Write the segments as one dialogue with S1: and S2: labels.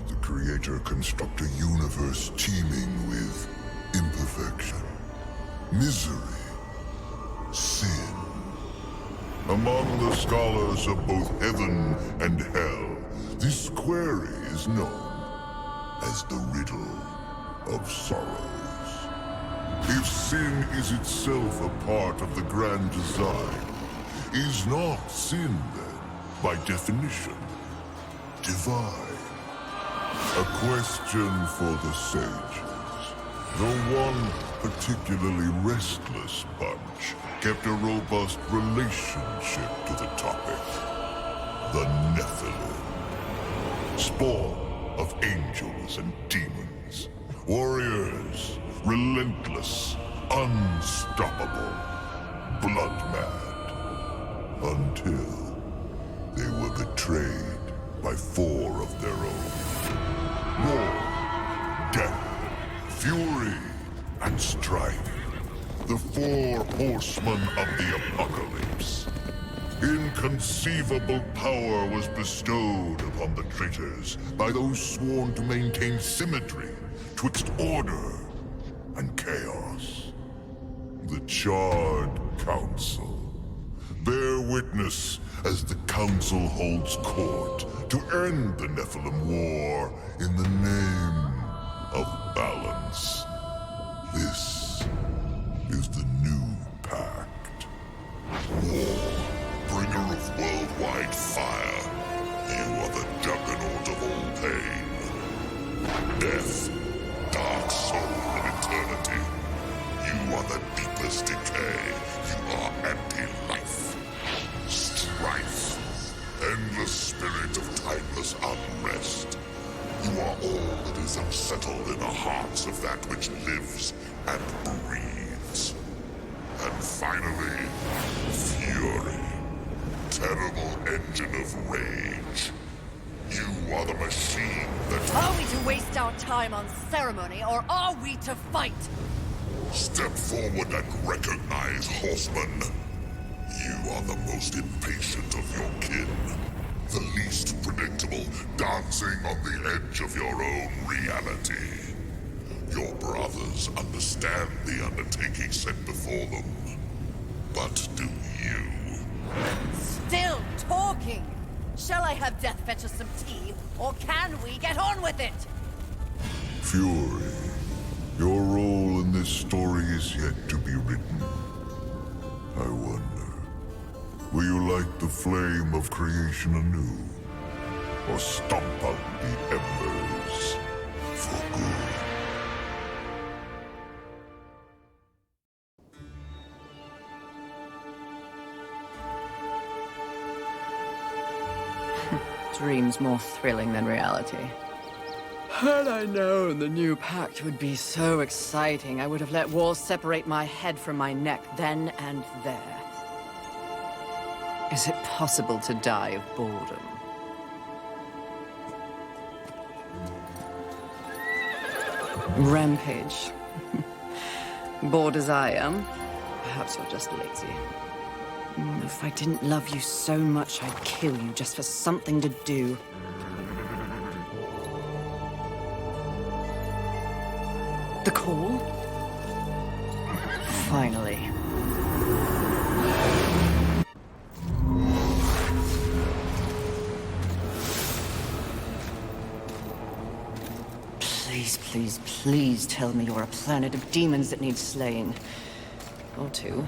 S1: the Creator construct a universe teeming with imperfection, misery, sin. Among the scholars of both heaven and hell, this query is known as the riddle of sorrows. If sin is itself a part of the grand design, is not sin then, by definition, divine? A question for the sages. The one particularly restless bunch kept a robust relationship to the topic. The Nephilim. Spawn of angels and demons. Warriors, relentless, unstoppable, blood-mad. Until they were betrayed by 4 of their own. War, death, fury, and strife. The 4 horsemen of the apocalypse. Inconceivable power was bestowed upon the traitors by those sworn to maintain symmetry twixt order and chaos. The Charred Council. Bear witness as the Council holds court to end the Nephilim War in the name of balance. This is the new pact. War, bringer of worldwide fire. You are the juggernaut of all pain. Death, dark soul of eternity. You are the deepest decay. You are anti-life. Strife. Endless spirit of timeless unrest. You are all that is unsettled in the hearts of that which lives and breathes. And finally, fury. Terrible engine of rage. You are the machine that...
S2: Are we to waste our time on ceremony, or are we to fight?
S1: Step forward and recognize, horseman. You are the most impatient of your kin. The least predictable, dancing on the edge of your own reality. Your brothers understand the undertaking set before them. But do you?
S2: Still talking! Shall I have Death fetch us some tea, or can we get on with it?
S1: Fury, your role in this story is yet to be written. I wonder, will you light the flame of creation anew? Or stomp out the embers for good?
S2: Dreams more thrilling than reality. Had I known the new pact would be so exciting, I would have let war separate my head from my neck then and there. Is it possible to die of boredom? Rampage. Bored as I am, perhaps you're just lazy. If I didn't love you so much, I'd kill you just for something to do. The call? Finally. Please, please, please tell me you're a planet of demons that needs slaying. Or 2.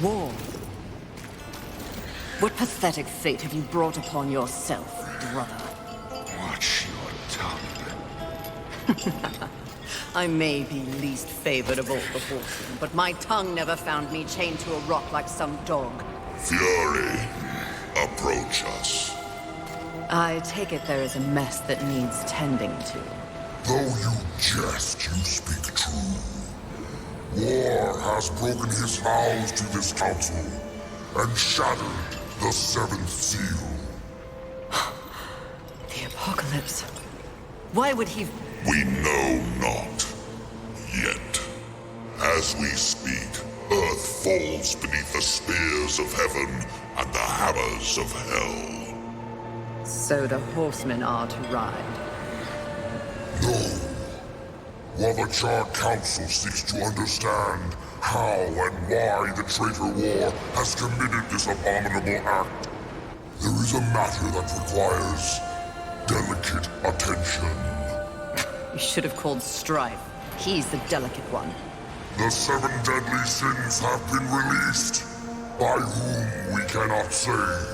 S2: War. What pathetic fate have you brought upon yourself, brother?
S1: Watch your tongue.
S2: I may be least favored of all the horsemen, but my tongue never found me chained to a rock like some dog.
S1: Fury, approach us.
S2: I take it there is a mess that needs tending to.
S1: Though you jest, you speak true. War has broken his vows to this council and shattered the 7th seal.
S2: The apocalypse. Why would he...
S1: We know not. Yet. As we speak, Earth falls beneath the spears of heaven and the hammers of hell.
S2: So the horsemen are to ride.
S1: No. While the Charred Council seeks to understand how and why the traitor war has committed this abominable act, there is a matter that requires delicate attention.
S2: You should have called Strife. He's the delicate one.
S1: The 7 deadly sins have been released, by whom we cannot say,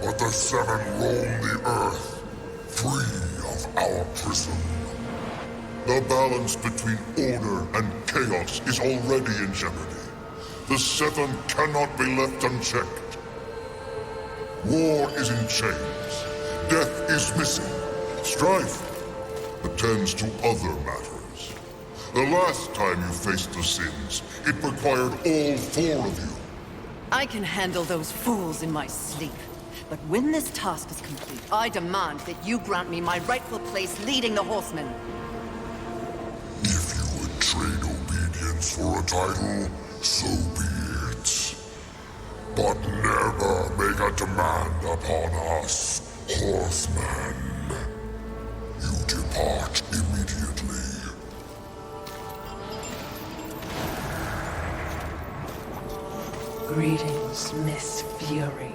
S1: but the 7 roam the earth, free of our prison. The balance between order and chaos is already in jeopardy. The 7 cannot be left unchecked. War is in chains. Death is missing. Strife attends to other matters. The last time you faced the sins, it required all 4 of you.
S2: I can handle those fools in my sleep. But when this task is complete, I demand that you grant me my rightful place leading the horsemen.
S1: If you would trade obedience for a title, so be it. But never make a demand upon us, horsemen. You depart immediately.
S3: Greetings, Miss Fury.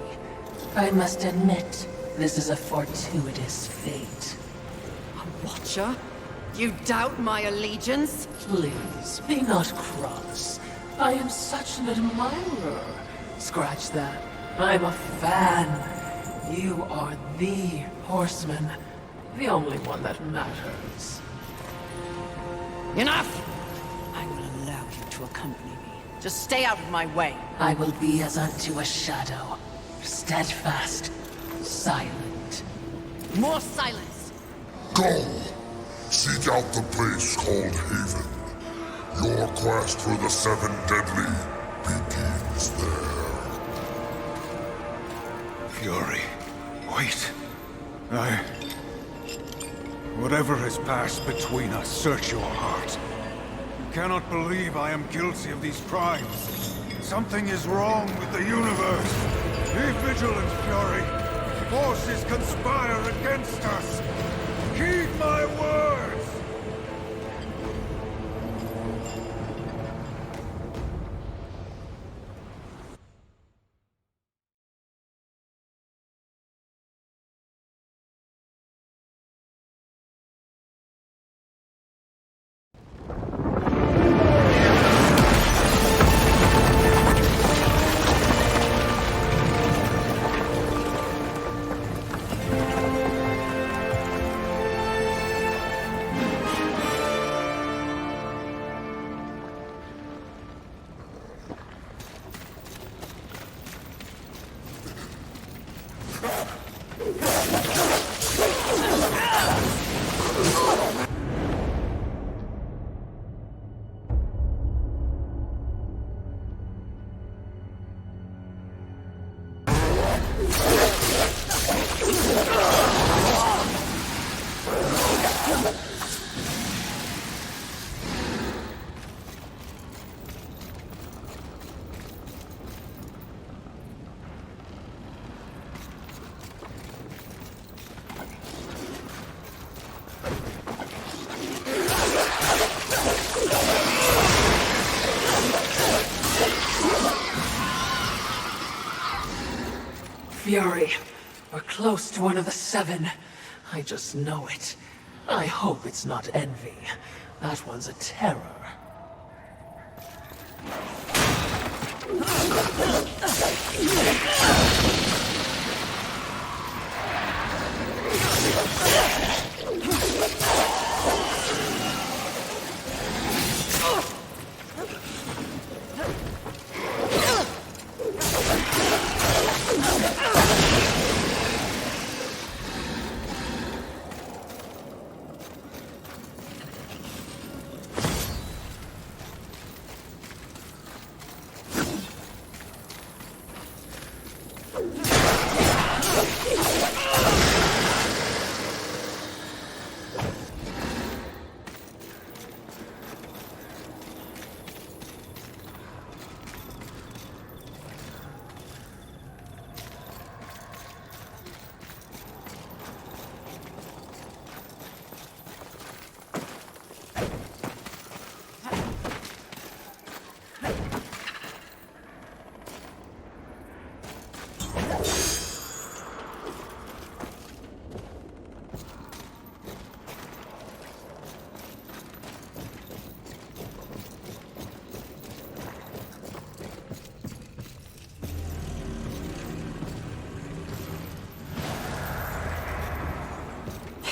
S3: I must admit, this is a fortuitous fate.
S2: A watcher? You doubt my allegiance?
S3: Please, be not cross. I am such an admirer. Scratch that. I'm a fan. You are the horseman. The only one that matters.
S2: Enough! I will allow you to accompany me. Just stay out of my way.
S3: I will be as unto a shadow. Steadfast. Silent.
S2: More silence!
S1: Go! Seek out the place called Haven. Your quest for the 7 deadly begins there.
S4: Fury. Wait. Whatever has passed between us, search your heart. You cannot believe I am guilty of these crimes. Something is wrong with the universe. Be vigilant, Fury. Forces conspire against us. Heed my words!
S3: Fury, we're close to one of the 7. I just know it. I hope it's not envy. That one's a terror.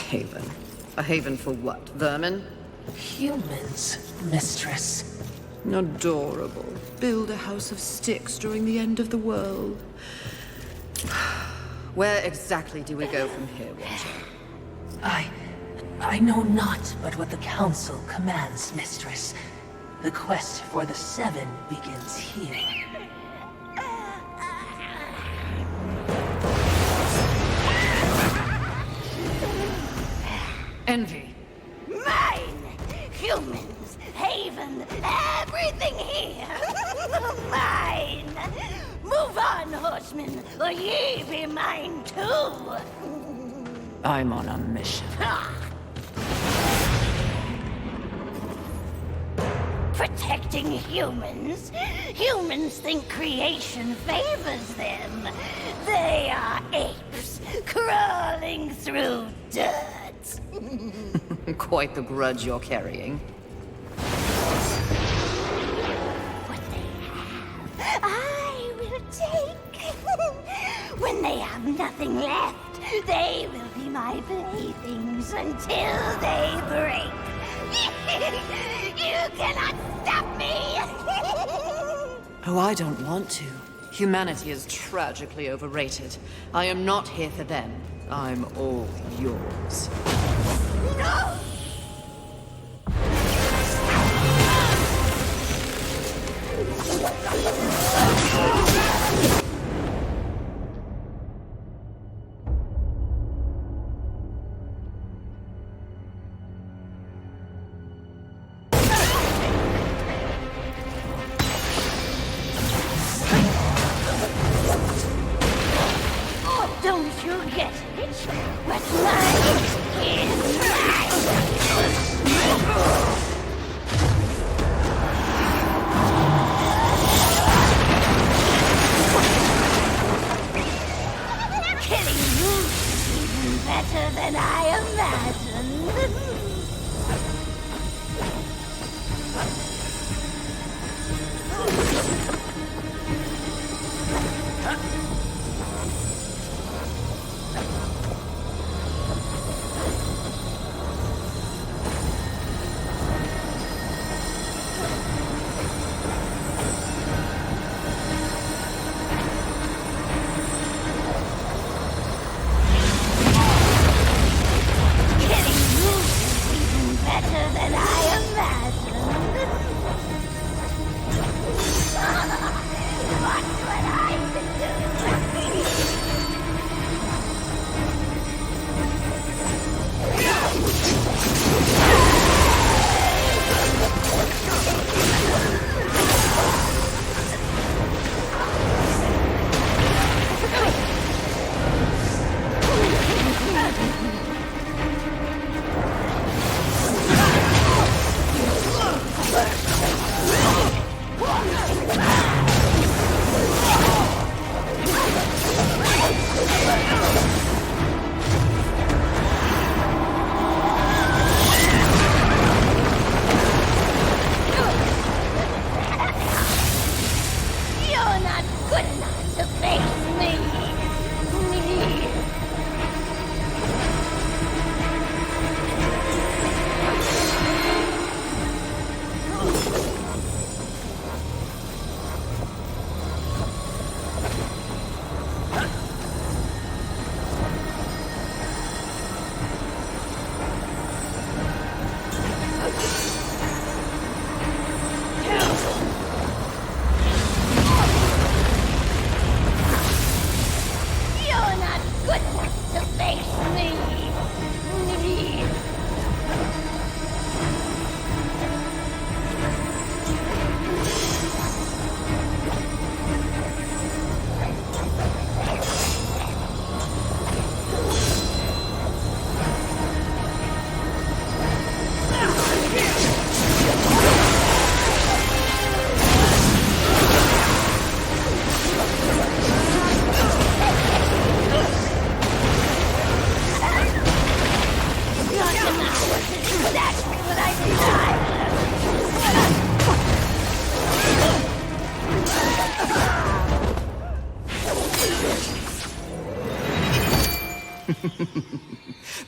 S2: haven. A haven for what? Vermin?
S3: Humans, mistress.
S2: Adorable. Build a house of sticks during the end of the world. Where exactly do we go from here, Watcher?
S3: I know not but what the Council commands, mistress. The quest for the Seven begins here.
S2: Envy.
S5: Mine! Humans, haven, everything here! Mine! Move on, horsemen, or ye be mine too!
S2: I'm on a mission.
S5: Protecting humans? Humans think creation favors them. They are apes, crawling through dirt.
S2: Quite the grudge you're carrying.
S5: What they have, I will take. When they have nothing left, they will be my playthings until they break. You cannot stop me!
S2: Oh, I don't want to. Humanity is tragically overrated. I am not here for them. I'm all yours.
S5: No! Don't you get it? What's mine is mine! Killing you is even better than I imagined. Better than I imagined. Watch what I can do.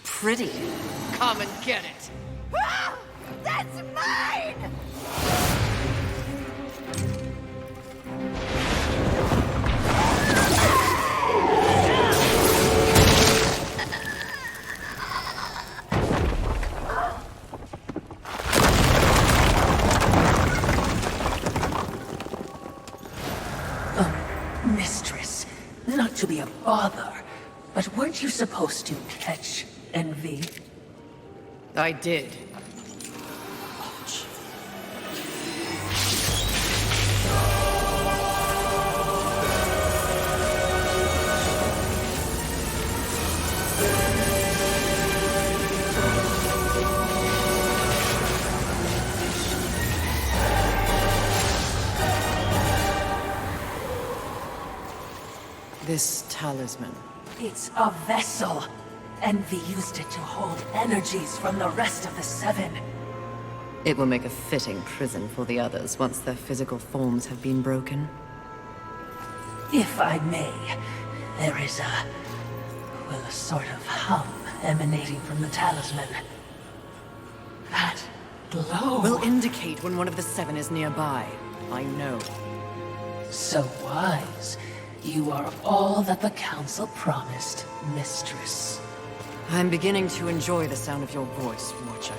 S2: Pretty. Come and get it.
S5: Ah! That's mine!
S3: Mistress, not to be a bother, but weren't you supposed to catch Envy?
S2: I did. This talisman.
S3: It's a vessel. Envy used it to hold energies from the rest of the Seven.
S2: It will make a fitting prison for the others once their physical forms have been broken.
S3: If I may, there is a sort of hum emanating from the talisman. That glow.
S2: Will indicate when one of the Seven is nearby. I know.
S3: So wise. You are all that the Council promised, Mistress.
S2: I'm beginning to enjoy the sound of your voice, Watcher.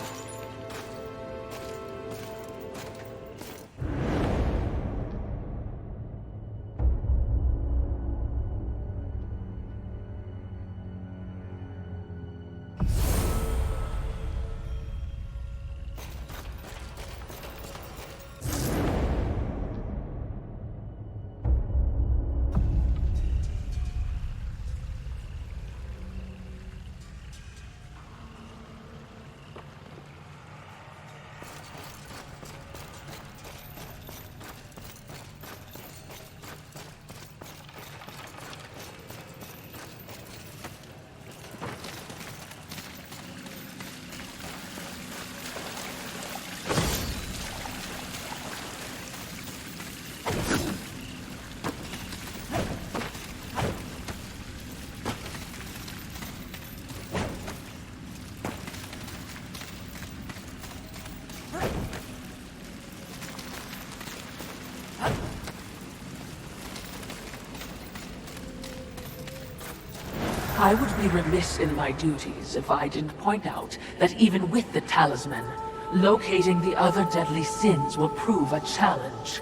S3: I would be remiss in my duties if I didn't point out that even with the talisman, locating the other deadly sins will prove a challenge.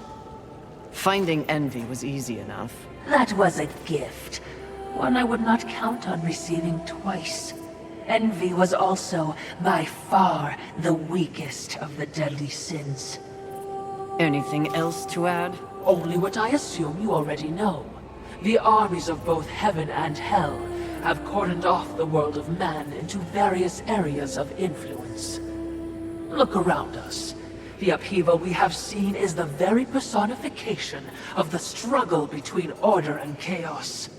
S2: Finding Envy was easy enough.
S3: That was a gift, one I would not count on receiving twice. Envy was also, by far, the weakest of the deadly sins.
S2: Anything else to add?
S3: Only what I assume you already know. The armies of both heaven and hell have cordoned off the world of man into various areas of influence. Look around us. The upheaval we have seen is the very personification of the struggle between order and chaos.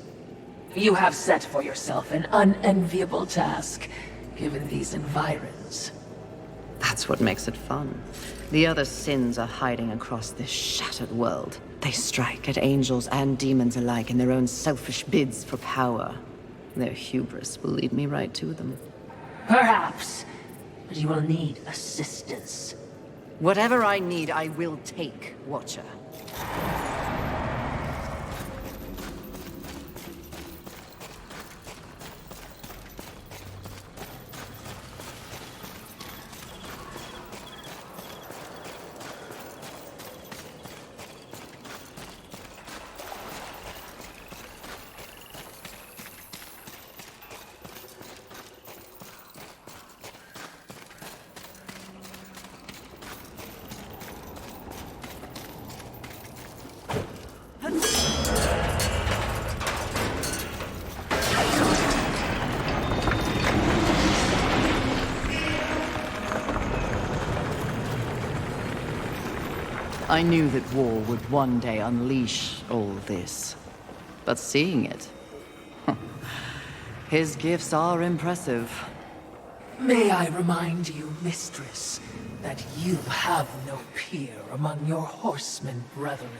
S3: You have set for yourself an unenviable task, given these environs.
S2: That's what makes it fun. The other sins are hiding across this shattered world. They strike at angels and demons alike in their own selfish bids for power. Their hubris will lead me right to them.
S3: Perhaps, but you will need assistance.
S2: Whatever I need, I will take, Watcher. I knew that war would one day unleash all this. But seeing it... his gifts are impressive.
S3: May I remind you, Mistress, that you have no peer among your horsemen brethren.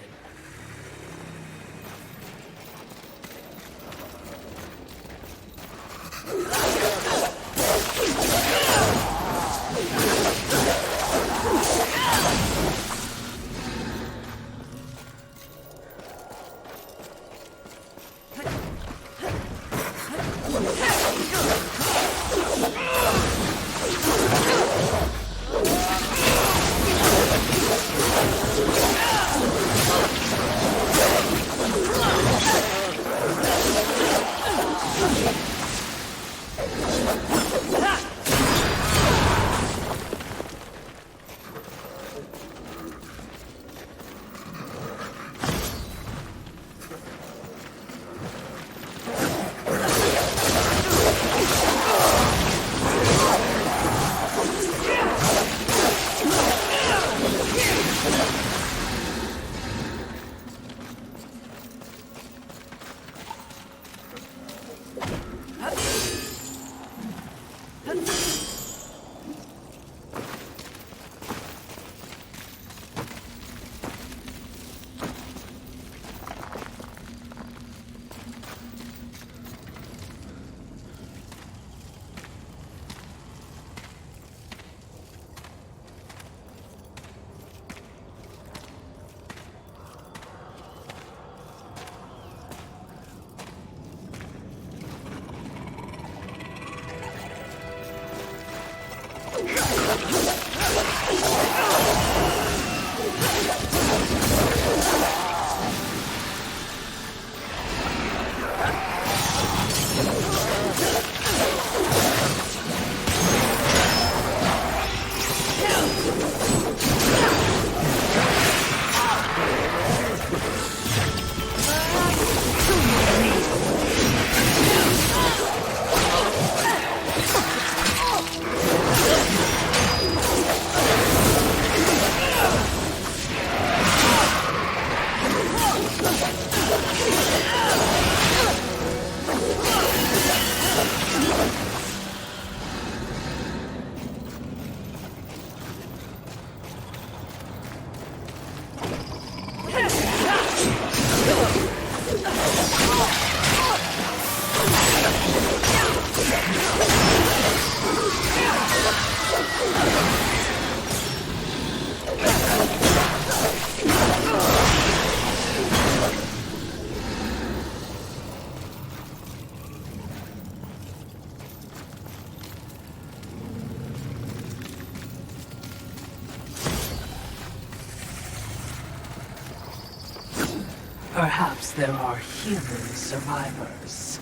S3: Perhaps there are human survivors.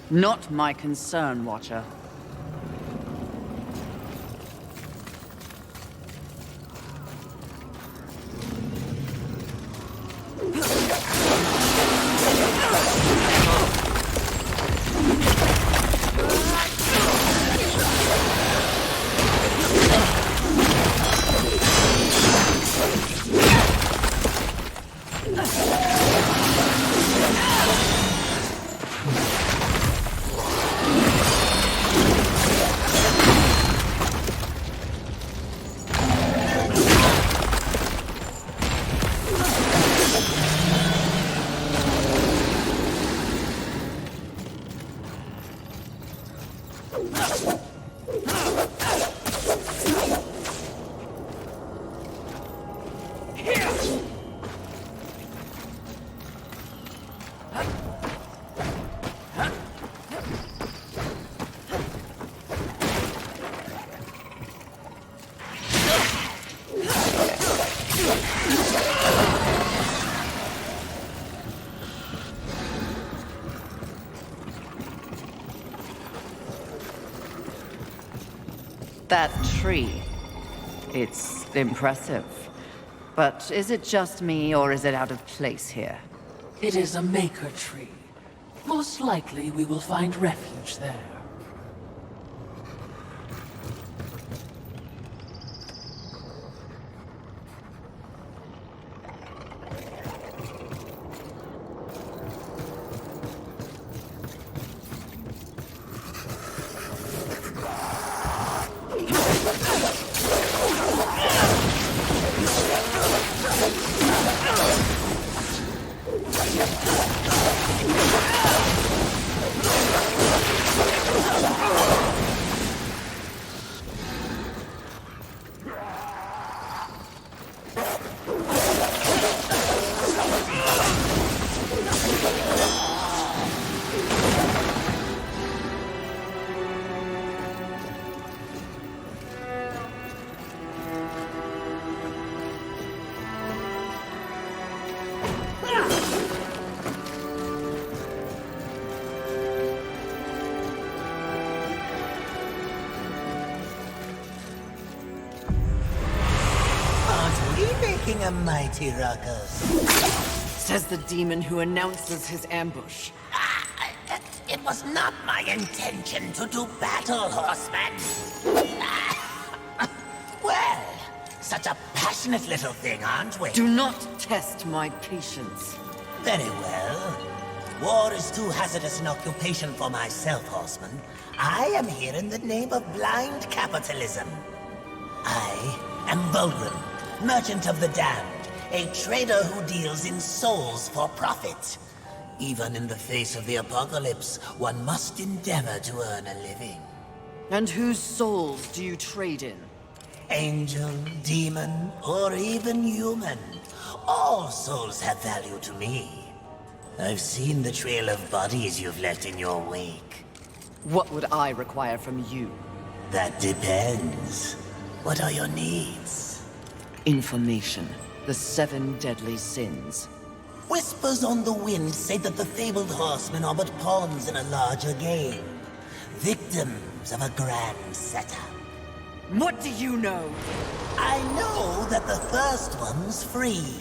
S2: Not my concern, Watcher. That tree. It's impressive. But is it just me, or is it out of place here?
S3: It is a maker tree. Most likely we will find refuge there.
S6: making a mighty ruckus.
S2: Says the demon who announces his ambush.
S6: It was not my intention to do battle, horseman. Well, such a passionate little thing, aren't we?
S2: Do not test my patience.
S6: Very well. War is too hazardous an occupation for myself, horseman. I am here in the name of blind capitalism. I am Vulgrim, merchant of the damned, a trader who deals in souls for profit. Even in the face of the apocalypse, one must endeavor to earn a living.
S2: And whose souls do you trade in?
S6: Angel, demon, or even human. All souls have value to me. I've seen the trail of bodies you've left in your wake.
S2: What would I require from you?
S6: That depends. What are your needs?
S2: Information. The 7 deadly sins.
S6: Whispers on the wind say that the fabled horsemen are but pawns in a larger game. Victims of a grand setup.
S2: What do you know?
S6: I know that the first one's free.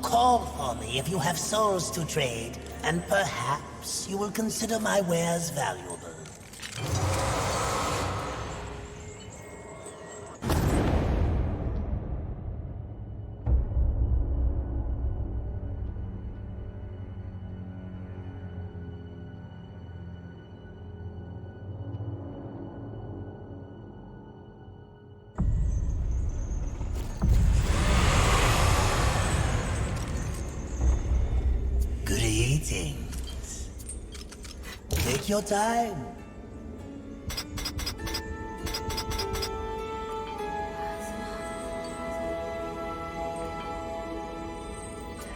S6: Call for me if you have souls to trade, and perhaps you will consider my wares valuable. Greetings. Take your time.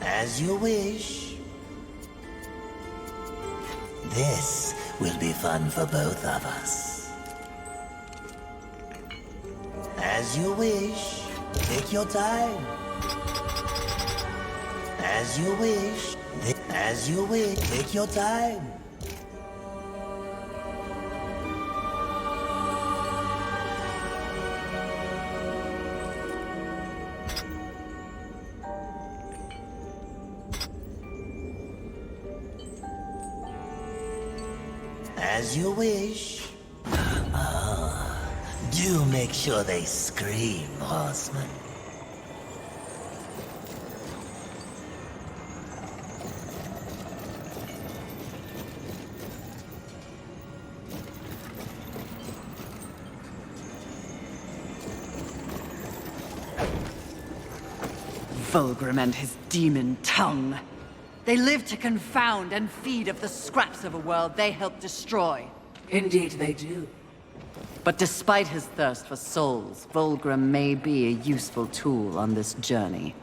S6: As you wish. This will be fun for both of us. As you wish. Take your time. As you wish. As you wish. Take your time. As you wish. Do make sure they scream, horseman.
S2: Vulgrim and his demon tongue. They live to confound and feed of the scraps of a world they help destroy.
S3: Indeed they do.
S2: But despite his thirst for souls, Vulgrim may be a useful tool on this journey.